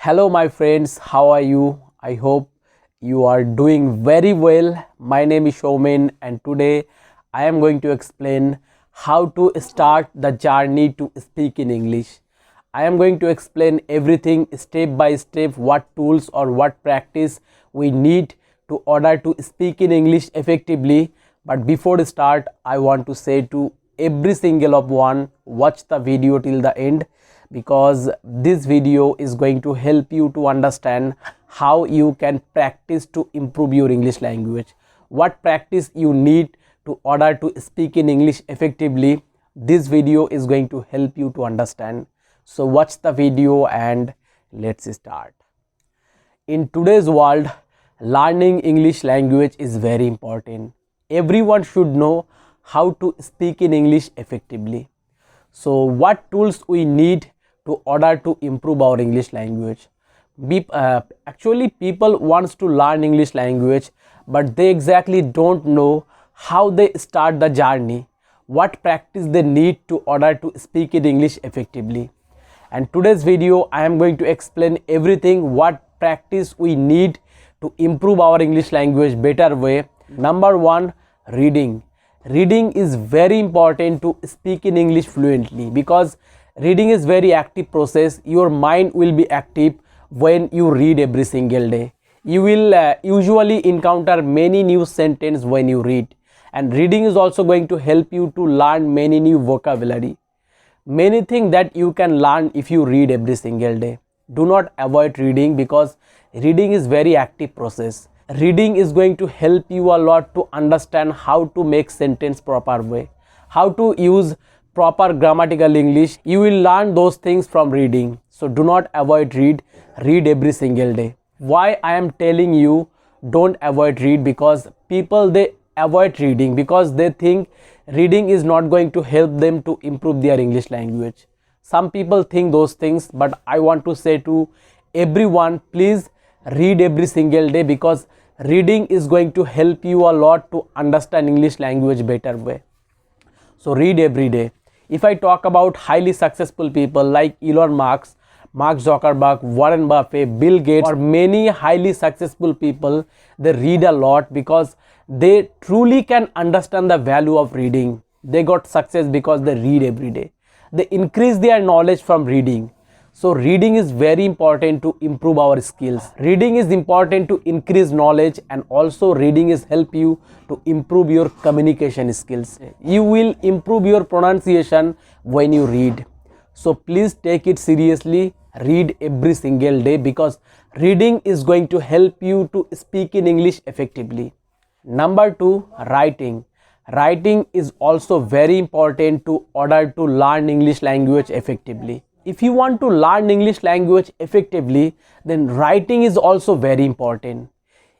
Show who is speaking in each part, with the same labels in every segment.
Speaker 1: Hello, my friends. How are you? I hope you are doing very well. My name is Showman, and today I am going to explain how to start the journey to speak in English. I am going to explain everything step by step, what tools or what practice we need to order to speak in English effectively. But before the start, I want to say to every single of one, watch the video till the end, because this video is going to help you to understand how you can practice to improve your English language, what practice you need to order to speak in English effectively. This video is going to help you to understand. So watch the video and let's start. In today's world, learning English language is very important. Everyone should know how to speak in English effectively. So what tools we need to order to improve our English language? Actually, people wants to learn English language, but they exactly don't know how they start the journey, what practice they need to order to speak in English effectively. And today's video I am going to explain everything, what practice we need to improve our English language better way. Number one, reading. Reading is very important to speak in English fluently, because reading is very active process. Your mind will be active when you read every single day. You will usually encounter many new sentences when you read, and reading is also going to help you to learn many new vocabulary, many things that you can learn if you read every single day. Do not avoid reading, because reading is very active process. Reading is going to help you a lot to understand how to make sentence proper way, how to use proper grammatical English. You will learn those things from reading. So do not avoid read every single day. Why I am telling you don't avoid read? Because people, they avoid reading because they think reading is not going to help them to improve their English language. Some people think those things, but I want to say to everyone, please read every single day, because reading is going to help you a lot to understand English language better way. So read every day. If I talk about highly successful people like Elon Musk, Mark Zuckerberg, Warren Buffett, Bill Gates, or many highly successful people, they read a lot because they truly can understand the value of reading. They got success because they read every day. They increase their knowledge from reading. So reading is very important to improve our skills. Reading is important to increase knowledge, and also reading is help you to improve your communication skills. You will improve your pronunciation when you read. So please take it seriously. Read every single day, because reading is going to help you to speak in English effectively. Number two, writing. Writing is also very important to order to learn English language effectively. If you want to learn English language effectively, then writing is also very important.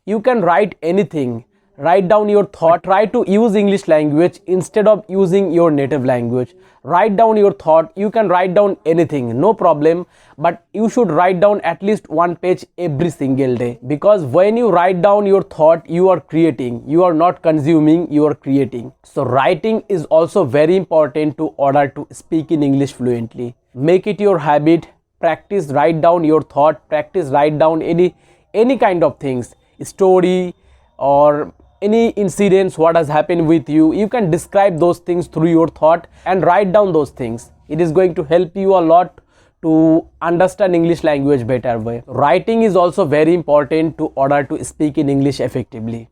Speaker 1: You can write anything. Write down your thought. Try to use English language instead of using your native language. Write down your thought. You can write down anything, no problem, but you should write down at least one page every single day, because when you write down your thought, you are creating. You are not consuming, you are creating. So writing is also very important to order to speak in English fluently. Make it your habit. Practice write down your thought. Practice write down any kind of things, story or any incidents, what has happened with you. You can describe those things through your thought and write down those things. It is going to help you a lot to understand English language better way. Writing is also very important to order to speak in English effectively.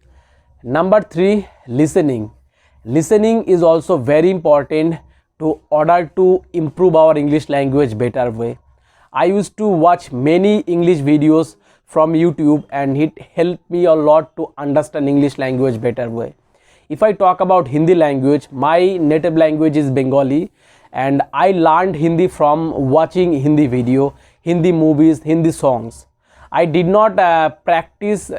Speaker 1: Number three, listening. Listening is also very important to order to improve our English language better way. I used to watch many English videos from YouTube, and it helped me a lot to understand English language better way. If I talk about Hindi language, my native language is Bengali, and I learned Hindi from watching Hindi video, Hindi movies, Hindi songs. I did not practice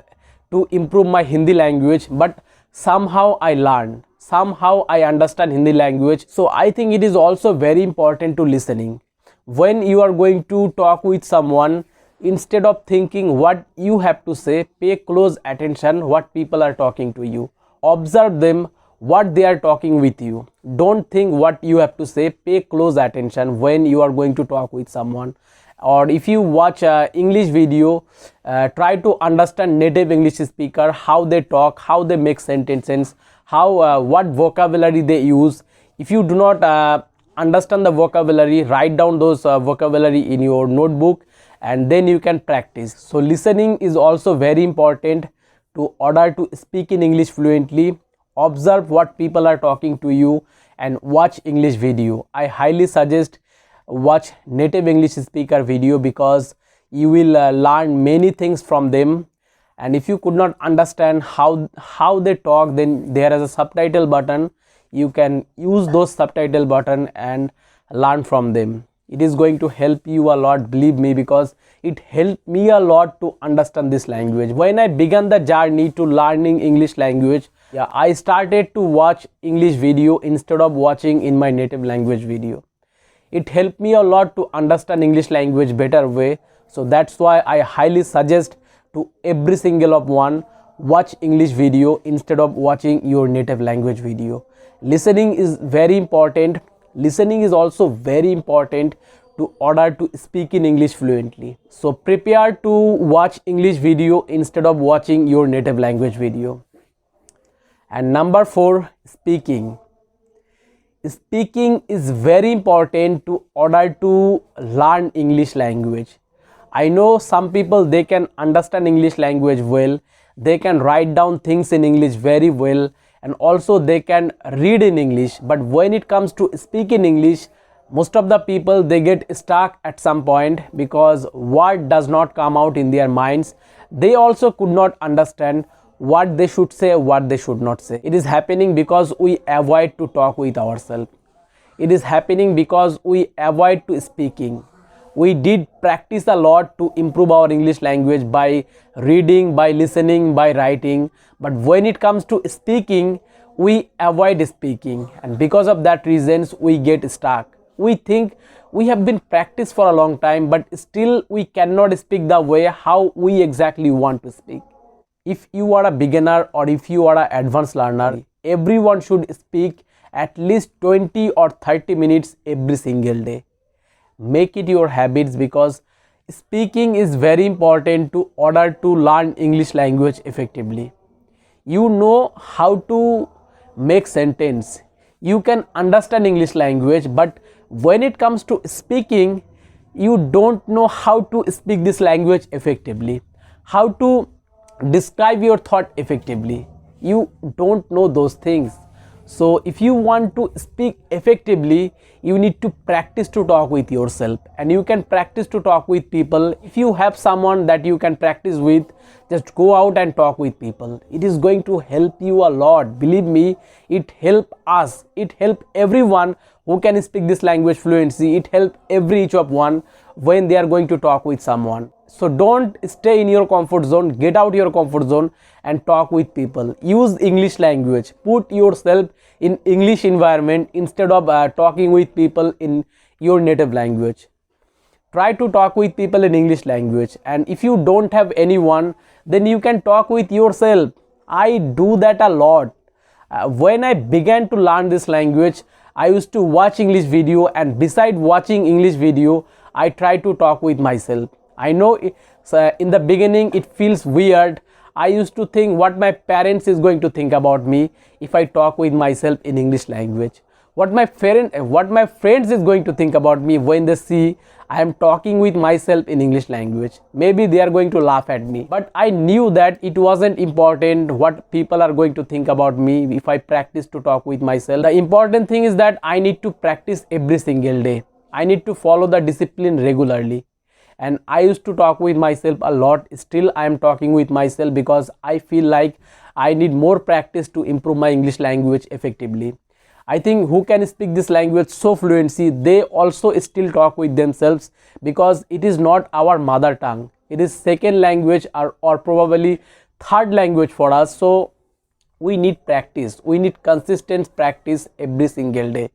Speaker 1: to improve my Hindi language, but somehow I learned. Somehow I understand Hindi language. So I think it is also very important to listening. When you are going to talk with someone, instead of thinking what you have to say, pay close attention what people are talking to you. Observe them, what they are talking with you. Don't think what you have to say. Pay close attention when you are going to talk with someone, or if you watch English video, try to understand native English speaker, how they talk, how they make sentences, how what vocabulary they use. If you do not understand the vocabulary, write down those vocabulary in your notebook, and then you can practice. So listening is also very important to order to speak in English fluently. Observe what people are talking to you and watch English video. I highly suggest watch native English speaker video, because you will learn many things from them. And if you could not understand how they talk, then there is a subtitle button. You can use those subtitle button and learn from them. It is going to help you a lot, believe me, because it helped me a lot to understand this language. When I began the journey to learning English language, I started to watch English video instead of watching in my native language video. It helped me a lot to understand English language better way. So that's why I highly suggest to every single of one, watch English video instead of watching your native language video. Listening is very important. Listening is also very important to order to speak in English fluently. So prepare to watch English video instead of watching your native language video. And number 4, speaking. Speaking is very important to order to learn English language. I know some people, they can understand English language well, they can write down things in English very well, and also they can read in English. But when it comes to speak in English, most of the people, they get stuck at some point because word does not come out in their minds. They also could not understand what they should say, what they should not say. It is happening because we avoid to talk with ourselves. It is happening because we avoid to speaking. We did practice a lot to improve our English language by reading, by listening, by writing. But when it comes to speaking, we avoid speaking. And because of that reasons, we get stuck. We think we have been practiced for a long time, but still we cannot speak the way how we exactly want to speak. If you are a beginner or if you are an advanced learner, everyone should speak at least 20 or 30 minutes every single day. Make it your habits, because speaking is very important to order to learn English language effectively. You know how to make sentence, you can understand English language, but when it comes to speaking, you don't know how to speak this language effectively, how to describe your thought effectively. You don't know those things. So if you want to speak effectively, you need to practice to talk with yourself, and you can practice to talk with people. If you have someone that you can practice with, just go out and talk with people. It is going to help you a lot. Believe me, it help us. It help everyone who can speak this language fluency. It help every each of one when they are going to talk with someone. So don't stay in your comfort zone. Get out your comfort zone and talk with people. Use English language. Put yourself in English environment instead of talking with people in your native language. Try to talk with people in English language. And if you don't have anyone, then you can talk with yourself. I do that a lot. When I began to learn this language, I used to watch English video, and beside watching English video, I try to talk with myself. I know in the beginning it feels weird. I used to think what my parents is going to think about me if I talk with myself in English language. What my friends is going to think about me when they see I am talking with myself in English language. Maybe they are going to laugh at me. But I knew that it wasn't important what people are going to think about me if I practice to talk with myself. The important thing is that I need to practice every single day. I need to follow the discipline regularly. And I used to talk with myself a lot. Still I am talking with myself because I feel like I need more practice to improve my English language effectively. I think who can speak this language so fluently, they also still talk with themselves, because it is not our mother tongue. It is second language or probably third language for us. So we need practice. We need consistent practice every single day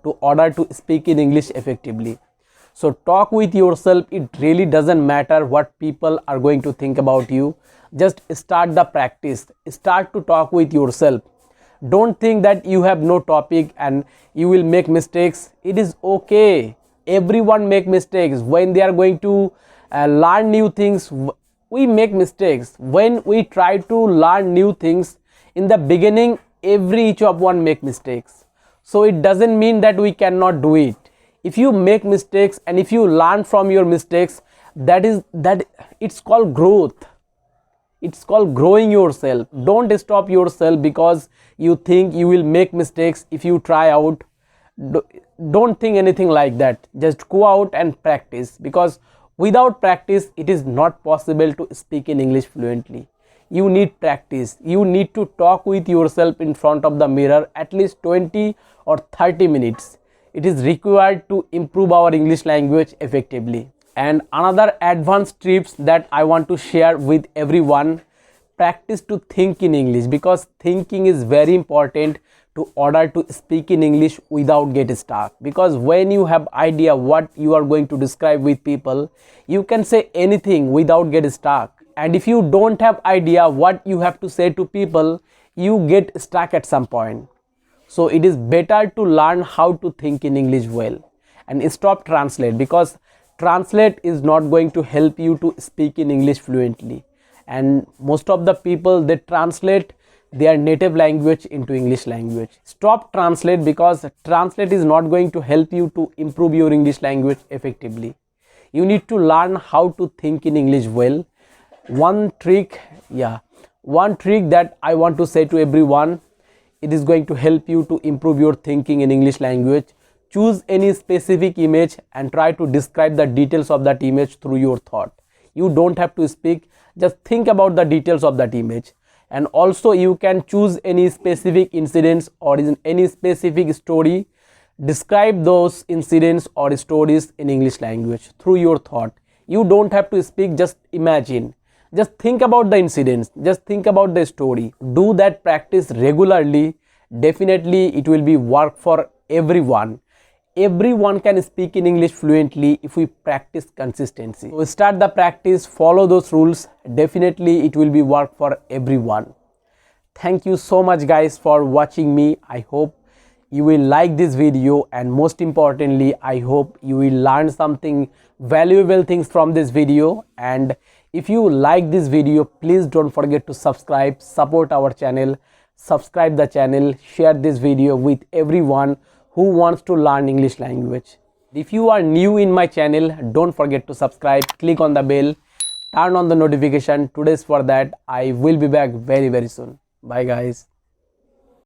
Speaker 1: to order to speak in English effectively. So talk with yourself. It really doesn't matter what people are going to think about you. Just start the practice. Start to talk with yourself. Don't think that you have no topic and you will make mistakes. It is okay. everyone make mistakes when they are going to learn new things. We make mistakes when we try to learn new things. In the beginning, every each of one make mistakes, so it doesn't mean that we cannot do it. If you make mistakes and if you learn from your mistakes, that it's called growth. It's called growing yourself. Don't stop yourself because you think you will make mistakes if you try out. Don't think anything like that. Just go out and practice, because without practice it is not possible to speak in English fluently. You need practice. You need to talk with yourself in front of the mirror at least 20 or 30 minutes. It is required to improve our English language effectively. And another advanced tips that I want to share with everyone: practice to think in English, because thinking is very important to order to speak in English without get stuck. Because when you have idea what you are going to describe with people, you can say anything without get stuck. And if you don't have idea what you have to say to people, you get stuck at some point. So it is better to learn how to think in English well and stop translate, because translate is not going to help you to speak in English fluently. And most of the people, they translate their native language into English language. Stop translate, because translate is not going to help you to improve your English language effectively. You need to learn how to think in English well. One trick that I want to say to everyone, it is going to help you to improve your thinking in English language. Choose any specific image and try to describe the details of that image through your thought. You don't have to speak, just think about the details of that image. And also you can choose any specific incidents or any specific story. Describe those incidents or stories in English language through your thought. You don't have to speak, just imagine. Just think about the incidents, just think about the story. Do that practice regularly. Definitely it will be work for everyone. Everyone can speak in English fluently if we practice consistency. So start the practice, follow those rules. Definitely it will be work for everyone. Thank you so much guys for watching me. I hope you will like this video, and most importantly, I hope you will learn something valuable things from this video. And if you like this video, please don't forget to subscribe, support our channel, subscribe the channel, share this video with everyone who wants to learn English language. If you are new in my channel, don't forget to subscribe, click on the bell, turn on the notification. Today's for that. I will be back very soon. Bye guys.